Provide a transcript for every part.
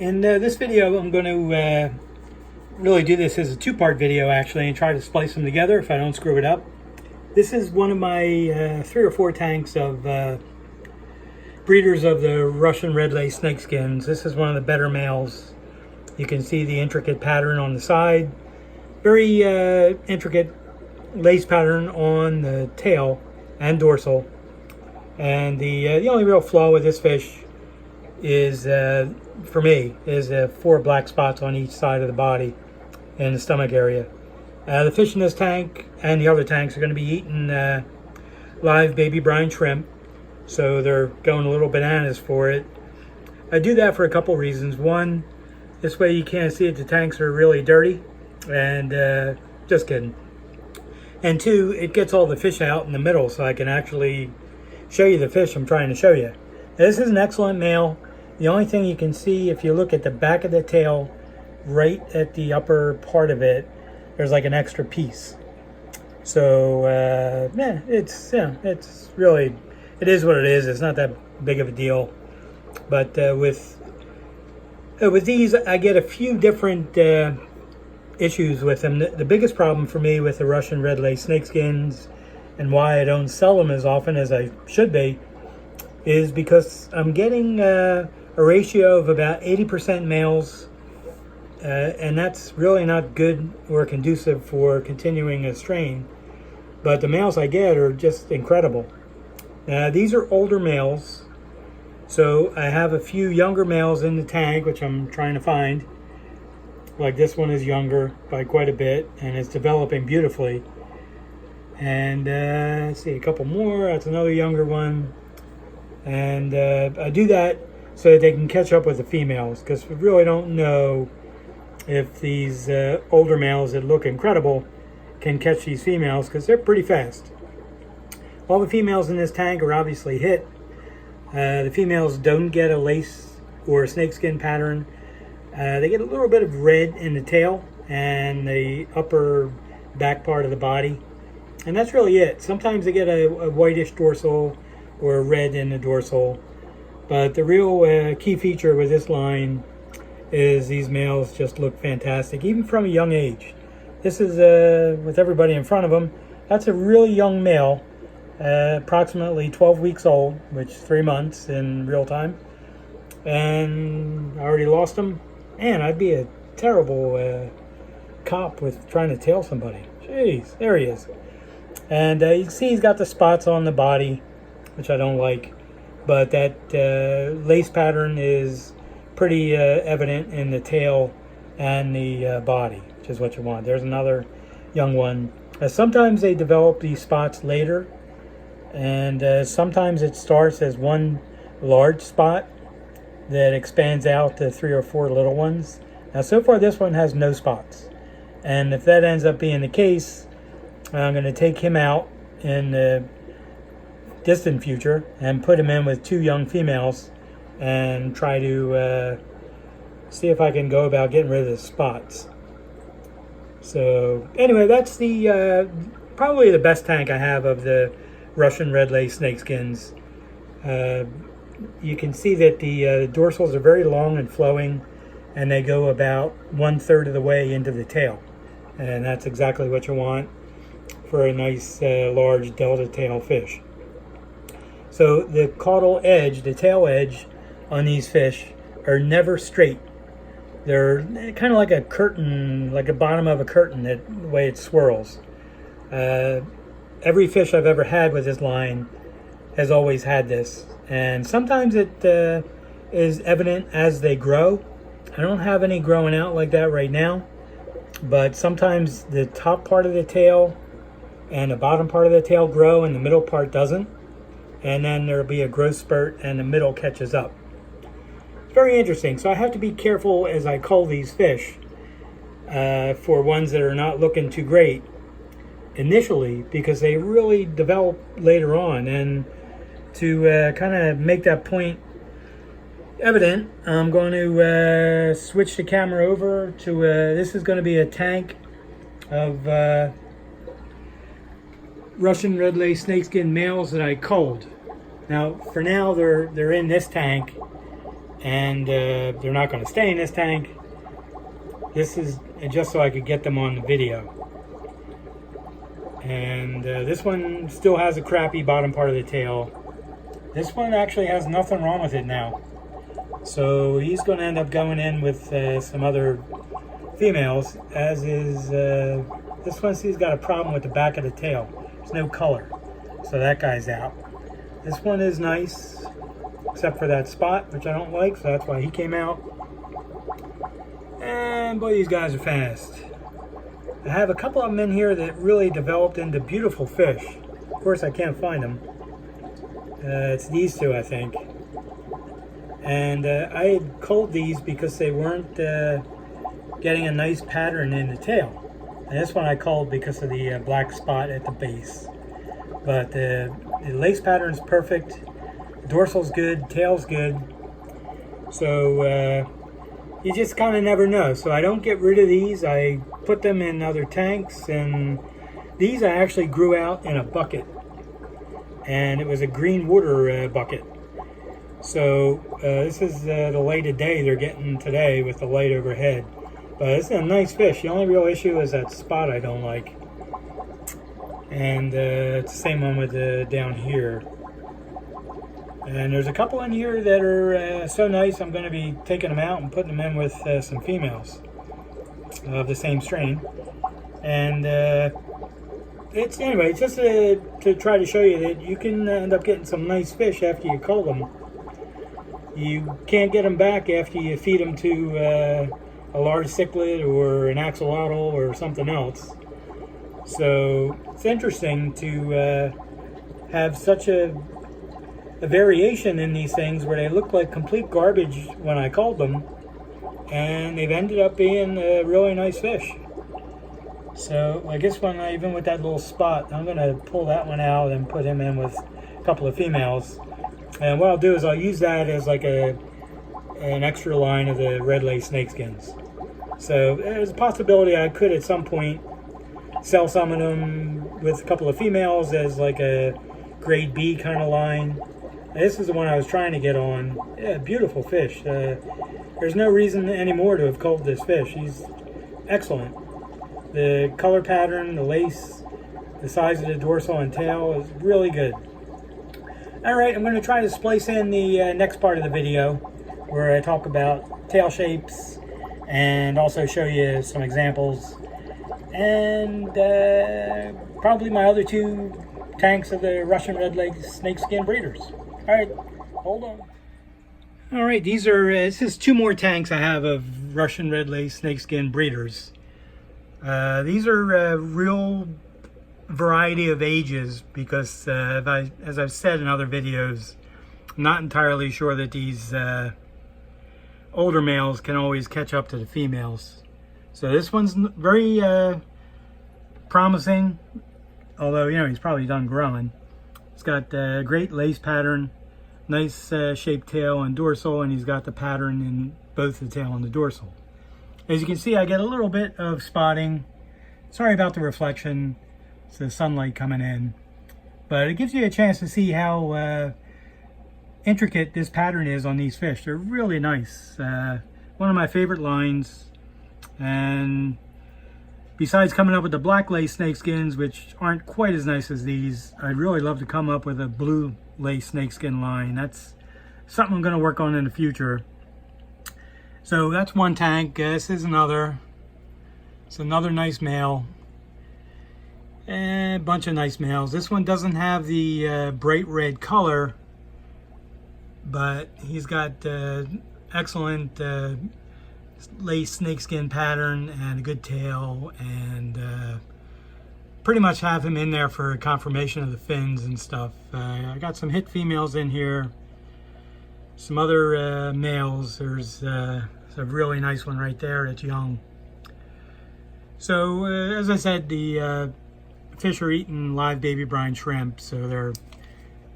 In this video, I'm going to really do this as a two-part video, actually, and try to splice them together if I don't screw it up. This is one of my 3 or 4 tanks of breeders of the Russian Red Lace Snakeskins. This is one of the better males. You can see the intricate pattern on the side. Very intricate lace pattern on the tail and dorsal. And the only real flaw with this fish is, for me, is 4 black spots on each side of the body and the stomach area. The fish in this tank and the other tanks are going to be eating live baby brine shrimp, so they're going a little bananas for it. I do that for a couple reasons. One, this way you can't see it, the tanks are really dirty, and just kidding. And 2, it gets all the fish out in the middle so I can actually show you the fish I'm trying to show you. This is an excellent male. The only thing you can see if you look at the back of the tail, right at the upper part of it, there's like an extra piece. So yeah, it's really, it is what it is. It's not that big of a deal. But with these, I get a few different issues with them. The biggest problem for me with the Russian Red Lace Snakeskins, and why I don't sell them as often as I should be, is because I'm getting a ratio of about 80% males, and that's really not good or conducive for continuing a strain. But the males I get are just incredible. These are older males, so I have a few younger males in the tank, which I'm trying to find. Like this one is younger by quite a bit, and it's developing beautifully. And let's see, a couple more. That's another younger one. And I do that so that they can catch up with the females, because we really don't know if these older males that look incredible can catch these females, because they're pretty fast. All the females in this tank are obviously hit. The females don't get a lace or a snakeskin pattern. They get a little bit of red in the tail and the upper back part of the body, and that's really it. Sometimes they get a whitish dorsal or a red in the dorsal, but the real key feature with this line is these males just look fantastic, even from a young age. This is with everybody in front of them. That's a really young male, approximately 12 weeks old, which is 3 months in real time. And I already lost him. Man, I'd be a terrible cop with trying to tail somebody. Jeez, there he is. And you can see he's got the spots on the body, which I don't like. But that lace pattern is pretty evident in the tail and the body, which is what you want. There's another young one. Sometimes they develop these spots later, and sometimes it starts as one large spot that expands out to 3 or 4 little ones. Now, so far this one has no spots, and if that ends up being the case, I'm going to take him out in the distant future and put him in with 2 young females and try to see if I can go about getting rid of the spots. So anyway, that's the probably the best tank I have of the Russian Red Lace Snakeskins. You can see that the dorsals are very long and flowing, and they go about 1/3 of the way into the tail, and that's exactly what you want for a nice large delta tail fish. So the caudal edge, the tail edge on these fish are never straight. They're kind of like a curtain, like a bottom of a curtain, the way it swirls. Every fish I've ever had with this line has always had this, and sometimes it is evident as they grow. I don't have any growing out like that right now, but sometimes the top part of the tail and the bottom part of the tail grow and the middle part doesn't, and then there'll be a growth spurt and the middle catches up. It's very interesting. So I have to be careful as I cull these fish for ones that are not looking too great initially, because they really develop later on. And to kind of make that point evident, I'm going to switch the camera over to this is going to be a tank of Russian Red Lace Snakeskin males that I culled. Now, for now, they're in this tank, and they're not going to stay in this tank. This is just so I could get them on the video. And this one still has a crappy bottom part of the tail. This one actually has nothing wrong with it now. So he's going to end up going in with some other females, as is this one. He's got a problem with the back of the tail. There's no color, so that guy's out. This one is nice, except for that spot, which I don't like, so that's why he came out. And boy, these guys are fast. I have a couple of them in here that really developed into beautiful fish. Of course, I can't find them. It's these two, I think. And I had culled these because they weren't getting a nice pattern in the tail. And this one I culled because of the black spot at the base. But the lace pattern's perfect. Dorsal's good, tail's good. So you just kind of never know. So I don't get rid of these. I put them in other tanks, and these I actually grew out in a bucket. And it was a green water bucket. So this is the light of day they're getting today with the light overhead. But it's a nice fish. The only real issue is that spot I don't like. And it's the same one with down here. And there's a couple in here that are so nice, I'm going to be taking them out and putting them in with some females of the same strain. And it's just to try to show you that you can end up getting some nice fish after you cull them. You can't get them back after you feed them to a large cichlid or an axolotl or something else. So it's interesting to have such a variation in these things where they look like complete garbage when I culled them, and they've ended up being really nice fish. So I guess even with that little spot, I'm going to pull that one out and put him in with a couple of females. And what I'll do is I'll use that as like an extra line of the red lace snakeskins. So there's a possibility I could at some point sell some of them with a couple of females as like a grade B kind of line. And this is the one I was trying to get on. Yeah, beautiful fish. There's no reason anymore to have culled this fish. He's excellent. The color pattern, the lace, the size of the dorsal and tail is really good. Alright, I'm going to try to splice in the next part of the video where I talk about tail shapes and also show you some examples. And probably my other two tanks of the Russian Red Lace Snakeskin breeders. Alright, hold on. Alright, this is two more tanks I have of Russian Red Lace Snakeskin breeders. These are real variety of ages because as I've said in other videos, I'm not entirely sure that these older males can always catch up to the females. So this one's very promising, although he's probably done growing. It's got a great lace pattern, nice shaped tail and dorsal, and he's got the pattern in both the tail and the dorsal. As you can see, I get a little bit of spotting. Sorry about the reflection. It's the sunlight coming in. But it gives you a chance to see how intricate this pattern is on these fish. They're really nice. One of my favorite lines. And besides coming up with the black lace snakeskins, which aren't quite as nice as these, I'd really love to come up with a blue lace snakeskin line. That's something I'm going to work on in the future. So that's one tank. This is another. It's another nice male. And a bunch of nice males. This one doesn't have the bright red color, but he's got excellent lace snakeskin pattern and a good tail, and pretty much have him in there for confirmation of the fins and stuff. I got some hit females in here, some other males. There's a really nice one right there that's young. So as I said, the fish are eating live baby brine shrimp, so they're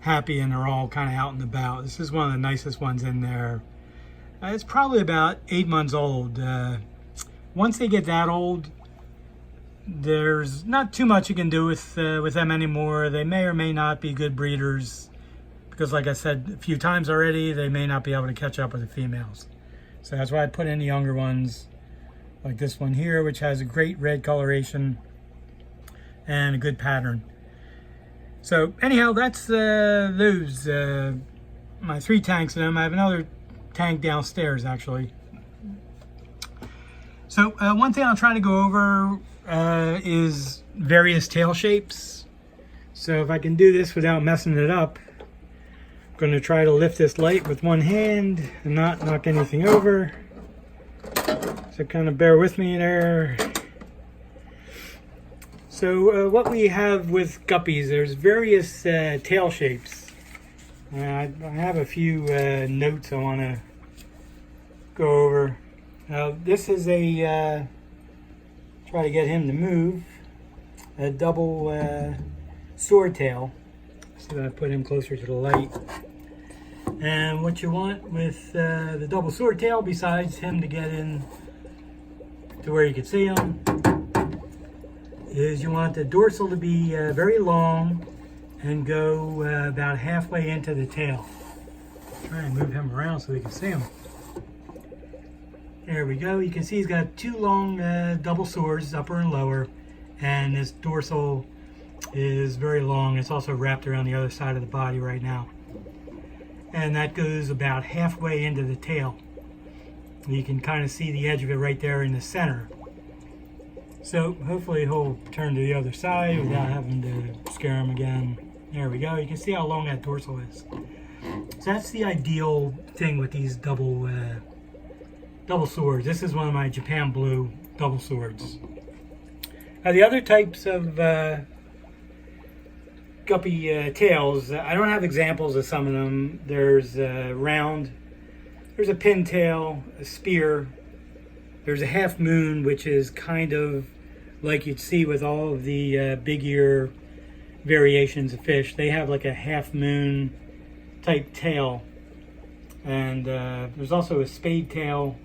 happy and they're all kind of out and about. This is one of the nicest ones in there. It's probably about 8 months old. Once they get that old, there's not too much you can do with them anymore. They may or may not be good breeders because like I said a few times already, they may not be able to catch up with the females. So that's why I put in the younger ones, like this one here, which has a great red coloration and a good pattern. So anyhow, that's those my 3 tanks of them. I have another tank downstairs actually. So one thing I'll try to go over is various tail shapes. So if I can do this without messing it up, I'm going to try to lift this light with one hand and not knock anything over. So kind of bear with me there. So what we have with guppies, there's various tail shapes. I have a few notes I want to go over. This is a, try to get him to move, a double sword tail. So I put him closer to the light. And what you want with the double sword tail, besides him to get in to where you can see him, is you want the dorsal to be very long and go about halfway into the tail. Try and move him around so we can see him. There we go. You can see he's got 2 long double swords, upper and lower, and his dorsal is very long. It's also wrapped around the other side of the body right now. And that goes about halfway into the tail. You can kind of see the edge of it right there in the center. So hopefully he'll turn to the other side without having to scare him again. There we go. You can see how long that dorsal is. So that's the ideal thing with these double swords. This is one of my Japan Blue double swords. Now the other types of guppy tails, I don't have examples of some of them. There's a round, there's a pintail, a spear, there's a half moon, which is kind of like you'd see with all of the big ear variations of fish. They have like a half moon type tail. And there's also a spade tail.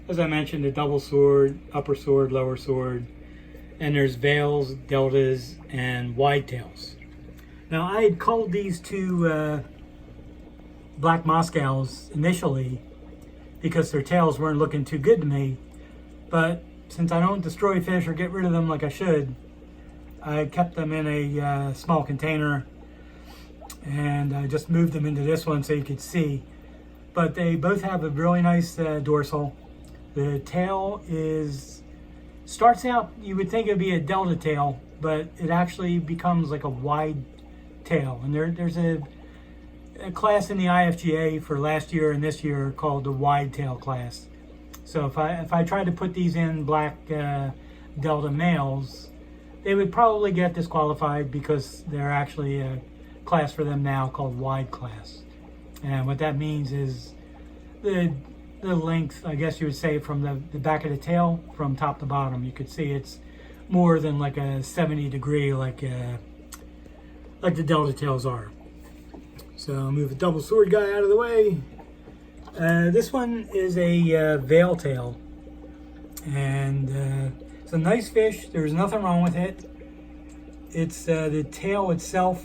As I mentioned, a double sword, upper sword, lower sword. And there's veils, deltas, and wide tails. Now I had culled these 2 black Moscows initially because their tails weren't looking too good to me. But since I don't destroy fish or get rid of them like I should, I kept them in a small container, and I just moved them into this one so you could see. But they both have a really nice dorsal. The tail starts out, you would think it would be a delta tail, but it actually becomes like a wide tail. And there's a class in the IFGA for last year and this year called the wide tail class. So if I tried to put these in black delta males, they would probably get disqualified because they're actually a class for them now called wide class. And what that means is the length, I guess you would say, from the back of the tail from top to bottom. You could see it's more than like a 70 degree like the delta tails are. So I'll move the double sword guy out of the way. This one is a veil tail, and it's a nice fish. There's nothing wrong with it. It's the tail itself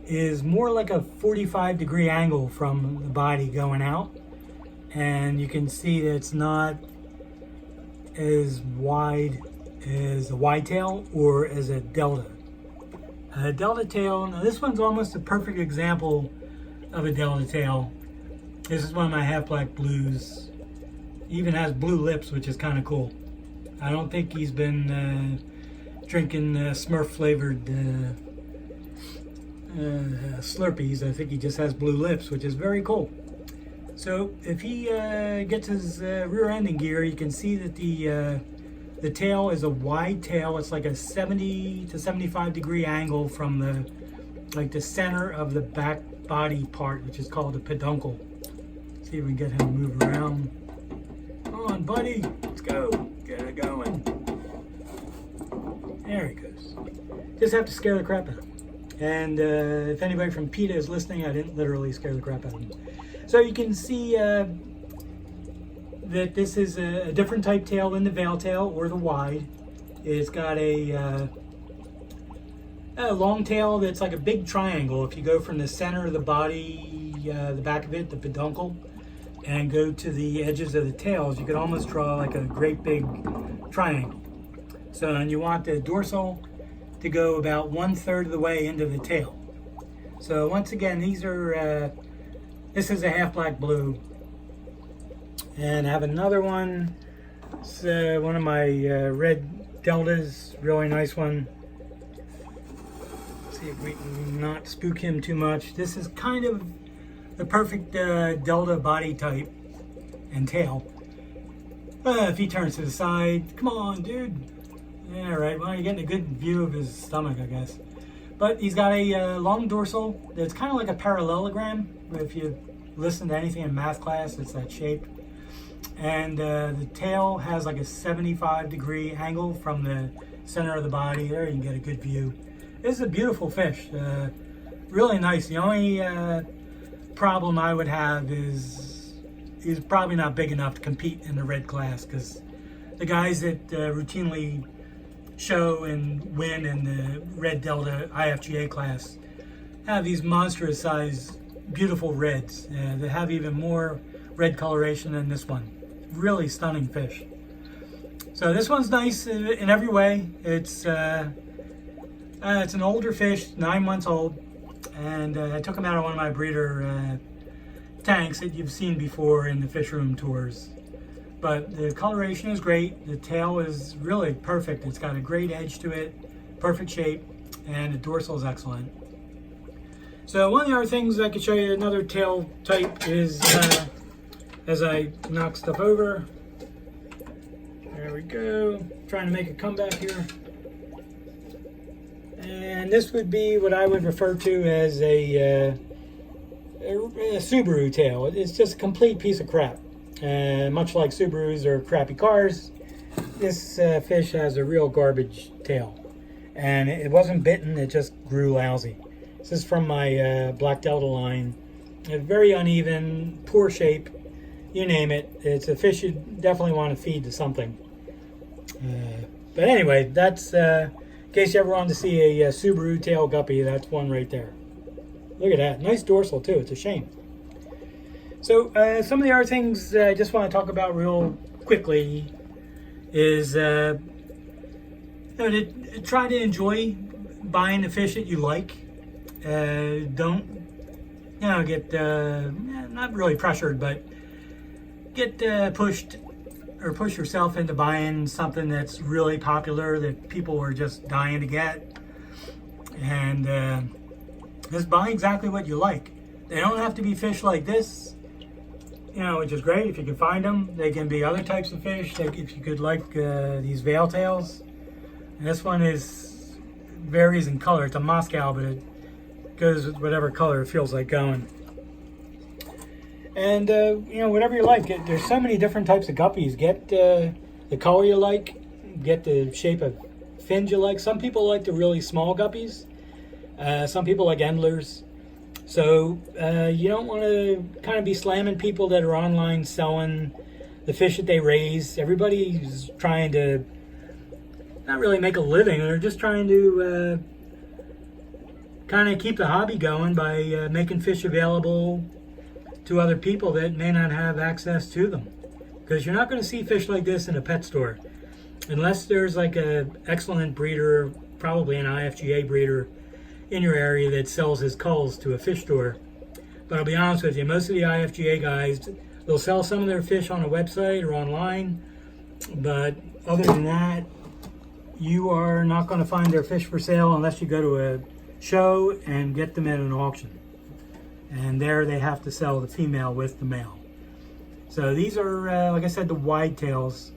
is more like a 45 degree angle from the body going out, and you can see that it's not as wide as a wide tail or as a delta. A delta tail, now this one's almost a perfect example of a delta tail. This is one of my half black blues. He even has blue lips, which is kind of cool. I don't think he's been drinking Smurf flavored Slurpees. I think he just has blue lips, which is very cool. So if he gets his rear end in gear, you can see that the tail is a wide tail. It's like a 70 to 75 degree angle from the center of the back body part, which is called a peduncle. See if we can get him to move around. Come on, buddy. Let's go. Get it going. There he goes. Just have to scare the crap out of him. And if anybody from PETA is listening, I didn't literally scare the crap out of him. So you can see that this is a different type tail than the veil tail or the wide. It's got a a long tail that's like a big triangle. If you go from the center of the body, the back of it, the peduncle, and go to the edges of the tails, you could almost draw like a great big triangle. So, and you want the dorsal to go about 1/3 of the way into the tail. So once again, these are, this is a half black blue. And I have another one. It's one of my red deltas, really nice one. See if we can not spook him too much. This is kind of the perfect delta body type and tail. If he turns to the side, come on, dude. Yeah, right. Well, you're getting a good view of his stomach, I guess. But he's got a long dorsal that's kind of like a parallelogram. If you listen to anything in math class, it's that shape. And the tail has like a 75-degree angle from the center of the body. There you can get a good view. This is a beautiful fish. Really nice. The only problem I would have is he's probably not big enough to compete in the red class, because the guys that routinely show and win in the red delta IFGA class have these monstrous size beautiful reds that have even more red coloration than this one. Really stunning fish. So this one's nice in every way. It's an older fish, 9 months old, and I took him out of one of my breeder tanks that you've seen before in the fish room tours. But the coloration is great. The tail is really perfect. It's got a great edge to it, perfect shape, and the dorsal is excellent. So one of the other things I could show you, another tail type, is as I knock stuff over. There we go. Trying to make a comeback here. And this would be what I would refer to as a Subaru tail. It's just a complete piece of crap. Much like Subarus are crappy cars, this fish has a real garbage tail. And it wasn't bitten, it just grew lousy. This is from my Black Delta line. A very uneven, poor shape, you name it. It's a fish you definitely want to feed to something. But anyway, that's, in case you ever wanted to see a Subaru Tail Guppy, that's one right there. Look at that, nice dorsal too, it's a shame. So some of the other things I just want to talk about real quickly is try to enjoy buying the fish that you like. Don't get not really pressured, but get pushed or push yourself into buying something that's really popular that people are just dying to get, and just buy exactly what you like. They don't have to be fish like this, which is great if you can find them. They can be other types of fish. Like if you could like these veil tails. And this one varies in color. It's a Moscow, but it goes with whatever color it feels like going. And whatever you like. There's so many different types of guppies. Get the color you like. Get the shape of fins you like. Some people like the really small guppies. Some people like endlers. So you don't want to kind of be slamming people that are online selling the fish that they raise. Everybody's trying to not really make a living. They're just trying to kind of keep the hobby going by making fish available to other people that may not have access to them. Because you're not going to see fish like this in a pet store. Unless there's like an excellent breeder, probably an IFGA breeder, in your area that sells his culls to a fish store. But I'll be honest with you, most of the IFGA guys, they'll sell some of their fish on a website or online, but other than that, you are not going to find their fish for sale unless you go to a show and get them at an auction. And there they have to sell the female with the male. So these are, like I said, the wide tails.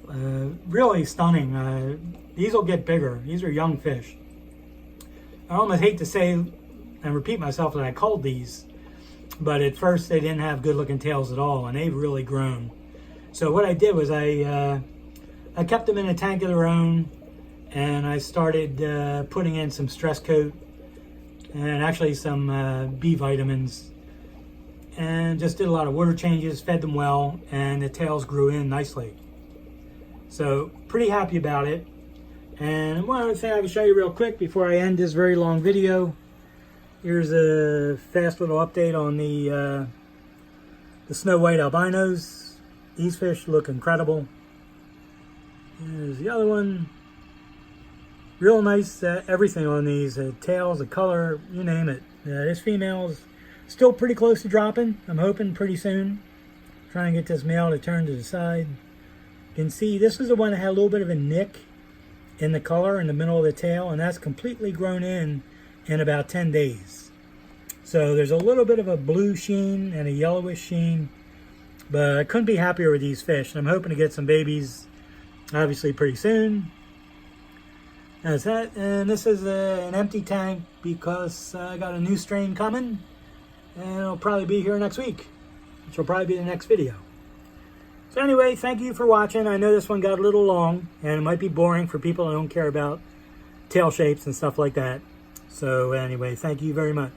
Really stunning. These will get bigger. These are young fish. I almost hate to say and repeat myself that I culled these, but at first they didn't have good looking tails at all, and they've really grown. So what I did was I kept them in a tank of their own, and I started putting in some stress coat and actually some B vitamins, and just did a lot of water changes, fed them well, and the tails grew in nicely. So pretty happy about it. And one other thing I can show you real quick before I end this very long video. Here's a fast little update on the Snow White Albinos. These fish look incredible. Here's the other one. Real nice everything on these. Tails, the color, you name it. This female's still pretty close to dropping. I'm hoping pretty soon. Trying to get this male to turn to the side. You can see this is the one that had a little bit of a nick in the color in the middle of the tail, and that's completely grown in about 10 days. So there's a little bit of a blue sheen and a yellowish sheen, but I couldn't be happier with these fish. I'm hoping to get some babies obviously pretty soon. That's that, and this is an empty tank because I got a new strain coming, and it'll probably be here next week, which will probably be the next video. So anyway, thank you for watching. I know this one got a little long, and it might be boring for people who don't care about tail shapes and stuff like that. So anyway, thank you very much.